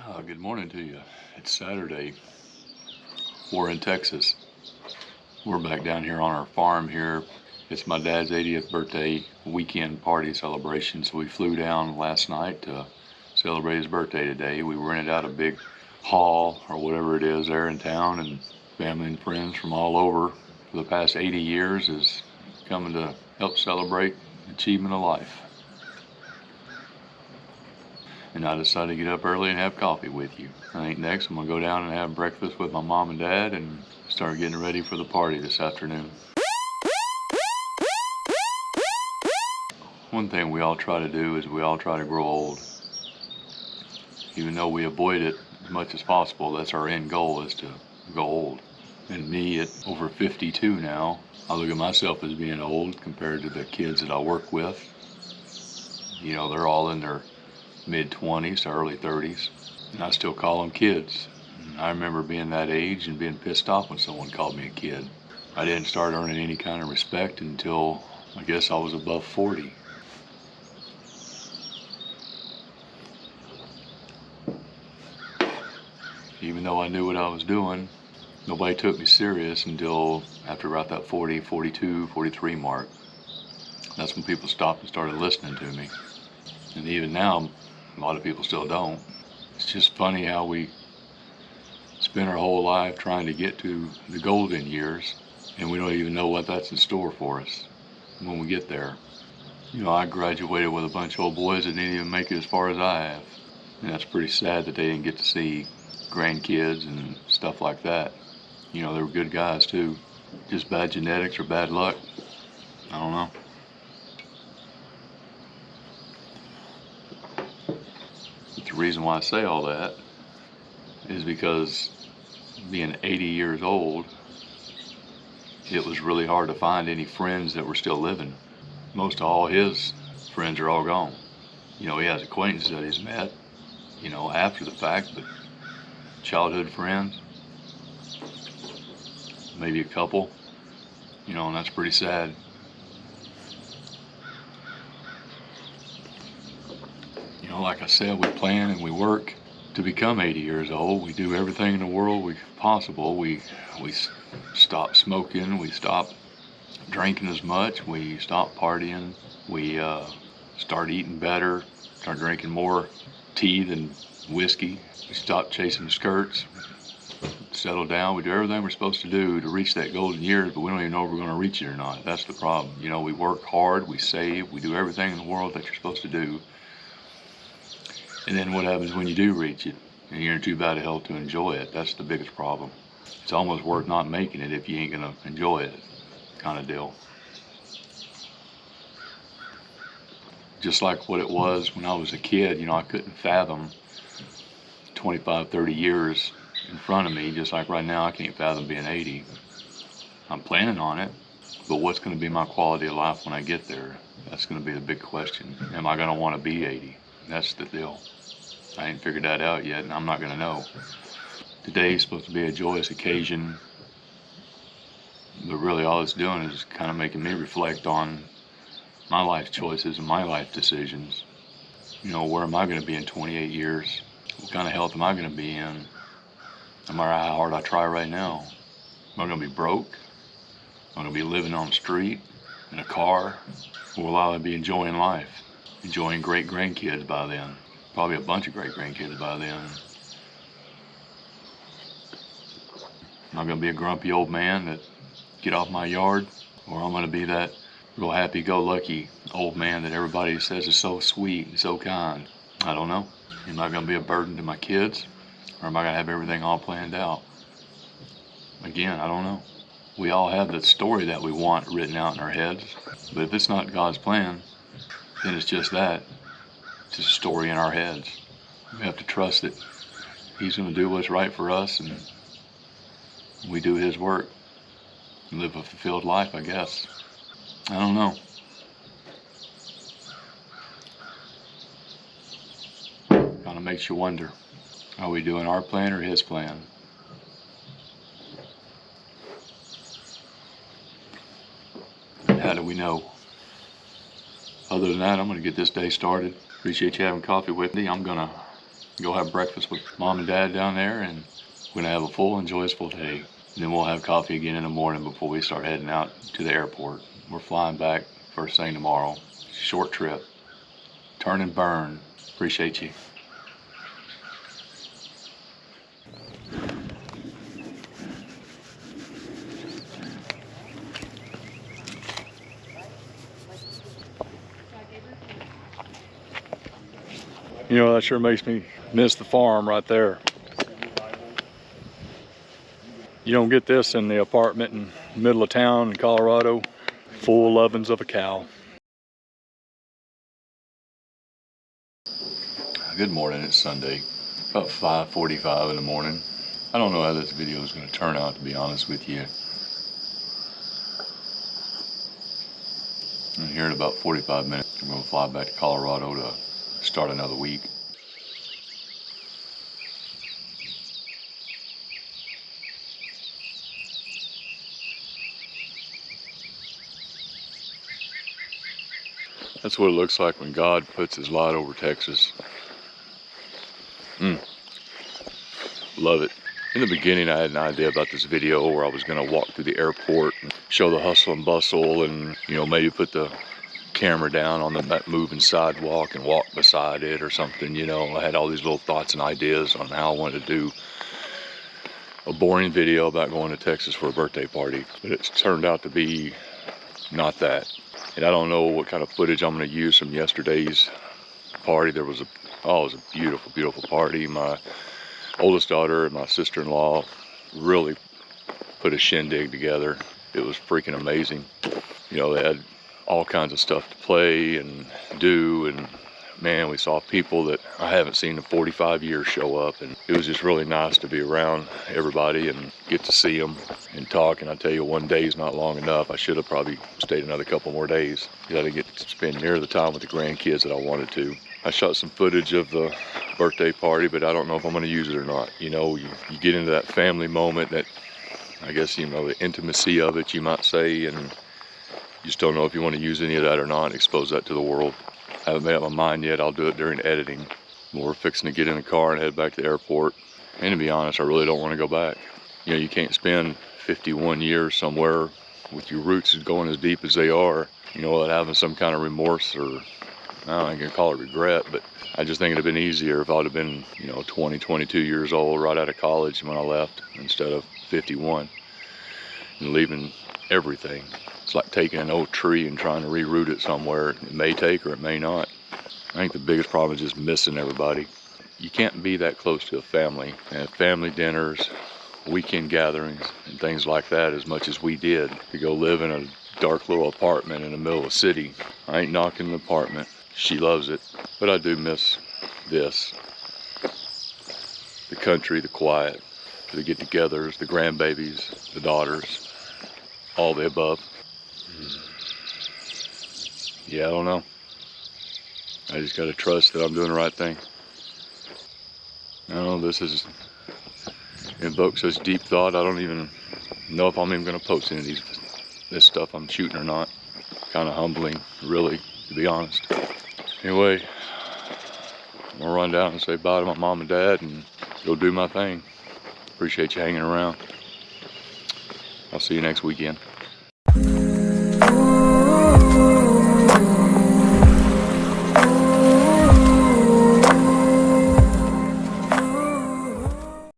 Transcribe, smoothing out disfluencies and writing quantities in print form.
Good morning to you. It's Saturday. We're in Texas. We're back down here on our farm here. It's my dad's 80th birthday weekend party celebration, so we flew down last night to celebrate his birthday today. We rented out a big hall or whatever it is there in town, and family and friends from all over for the past 80 years is coming to help celebrate achievement of life. And I decided to get up early and have coffee with you. I think next I'm going to go down and have breakfast with my mom and dad and start getting ready for the party this afternoon. One thing we all try to do is we all try to grow old. Even though we avoid it as much as possible, that's our end goal, is to go old. And me at over 52 now, I look at myself as being old compared to the kids that I work with. You know, they're all in their mid-20s to early 30s, and I still call them kids. And I remember being that age and being pissed off when someone called me a kid. I didn't start earning any kind of respect until I guess I was above 40. Even though I knew what I was doing, nobody took me serious until after about that 40, 42, 43 mark. That's when people stopped and started listening to me. And even now, a lot of people still don't. It's just funny how we spend our whole life trying to get to the golden years, and we don't even know what that's in store for us when we get there. You know, I graduated with a bunch of old boys that didn't even make it as far as I have. And that's pretty sad that they didn't get to see grandkids and stuff like that. You know, they were good guys too. Just bad genetics or bad luck. I don't know. The reason why I say all that is because being 80 years old, it was really hard to find any friends that were still living. Most of all his friends are all gone. You know, he has acquaintances that he's met, you know, after the fact, but childhood friends, maybe a couple, you know, and that's pretty sad. You know, like I said, we plan and we work to become 80 years old. We do everything in the world possible. We stop smoking. We stop drinking as much. We stop partying. We start eating better. Start drinking more tea than whiskey. We stop chasing skirts. Settle down. We do everything we're supposed to do to reach that golden years, but we don't even know if we're going to reach it or not. That's the problem. You know, we work hard. We save. We do everything in the world that you're supposed to do. And then what happens when you do reach it and you're in too bad of health to enjoy it? That's the biggest problem. It's almost worth not making it if you ain't gonna enjoy it, kind of deal. Just like what it was when I was a kid, you know, I couldn't fathom 25, 30 years in front of me, just like right now I can't fathom being 80. I'm planning on it, but what's gonna be my quality of life when I get there? That's gonna be the big question. Am I gonna wanna be 80? That's the deal. I ain't figured that out yet, and I'm not gonna know. Today's supposed to be a joyous occasion, but really all it's doing is kind of making me reflect on my life choices and my life decisions. You know, where am I gonna be in 28 years? What kind of health am I gonna be in? No matter how hard I try right now. Am I gonna be broke? Am I gonna be living on the street, in a car? Or will I be enjoying life? Enjoying great grandkids by then. Probably a bunch of great grandkids by then. Am I going to be a grumpy old man that get off my yard? Or am I going to be that real happy-go-lucky old man that everybody says is so sweet and so kind? I don't know. Am I going to be a burden to my kids? Or am I going to have everything all planned out? Again, I don't know. We all have that story that we want written out in our heads. But if it's not God's plan, then it's just that. It's just a story in our heads. We have to trust that He's going to do what's right for us, and we do His work and live a fulfilled life, I guess. I don't know. Kind of makes you wonder, are we doing our plan or His plan? How do we know? Other than that, I'm going to get this day started. Appreciate you having coffee with me. I'm going to go have breakfast with mom and dad down there, and we're gonna have a full and joyful day. And then we'll have coffee again in the morning before we start heading out to the airport. We're flying back first thing tomorrow. Short trip. Turn and burn. Appreciate you. You know, that sure makes me miss the farm right there. You don't get this in the apartment in the middle of town in Colorado. Full ovens of a cow. Good morning, it's Sunday. About 5:45 in the morning. I don't know how this video is going to turn out, to be honest with you. And here in about 45 minutes, I'm going to fly back to Colorado to start another week. That's what it looks like when God puts his light over Texas. Love it. In the beginning, I had an idea about this video where I was going to walk through the airport and show the hustle and bustle, and maybe put the camera down on the moving sidewalk and walk beside it or something. I had all these little thoughts and ideas on how I wanted to do a boring video about going to Texas for a birthday party, but it's turned out to be not that. And I don't know what kind of footage I'm going to use from yesterday's party. It was a beautiful, beautiful party. My oldest daughter and my sister-in-law really put a shindig together. It was freaking amazing. They had all kinds of stuff to play and do, and man, we saw people that I haven't seen in 45 years show up, and it was just really nice to be around everybody and get to see them and talk. And I tell you, one day is not long enough. I should have probably stayed another couple more days. I didn't get to spend near the time with the grandkids that I wanted to. I shot some footage of the birthday party, but I don't know if I'm going to use it or not. You get into that family moment, that I guess the intimacy of it, you might say, and you just don't know if you want to use any of that or not and expose that to the world. I haven't made up my mind yet. I'll do it during editing. We're fixing to get in the car and head back to the airport. And to be honest, I really don't want to go back. You can't spend 51 years somewhere with your roots going as deep as they are, without having some kind of remorse, or I ain't gonna call it regret, but I just think it'd have been easier if I'd have been, 20, 22 years old right out of college when I left, instead of 51 and leaving everything. It's like taking an old tree and trying to reroot it somewhere. It may take or it may not. I think the biggest problem is just missing everybody. You can't be that close to a family, and family dinners, weekend gatherings, and things like that as much as we did. To go live in a dark little apartment in the middle of a city. I ain't knocking the apartment. She loves it. But I do miss this. The country, the quiet, the get-togethers, the grandbabies, the daughters, all the above. Yeah, I don't know. I just gotta trust that I'm doing the right thing. I don't know, this has invoked such deep thought. I don't even know if I'm even gonna post any of this stuff I'm shooting or not. Kind of humbling, really, to be honest. Anyway, I'm gonna run down and say bye to my mom and dad and go do my thing. Appreciate you hanging around. I'll see you next weekend.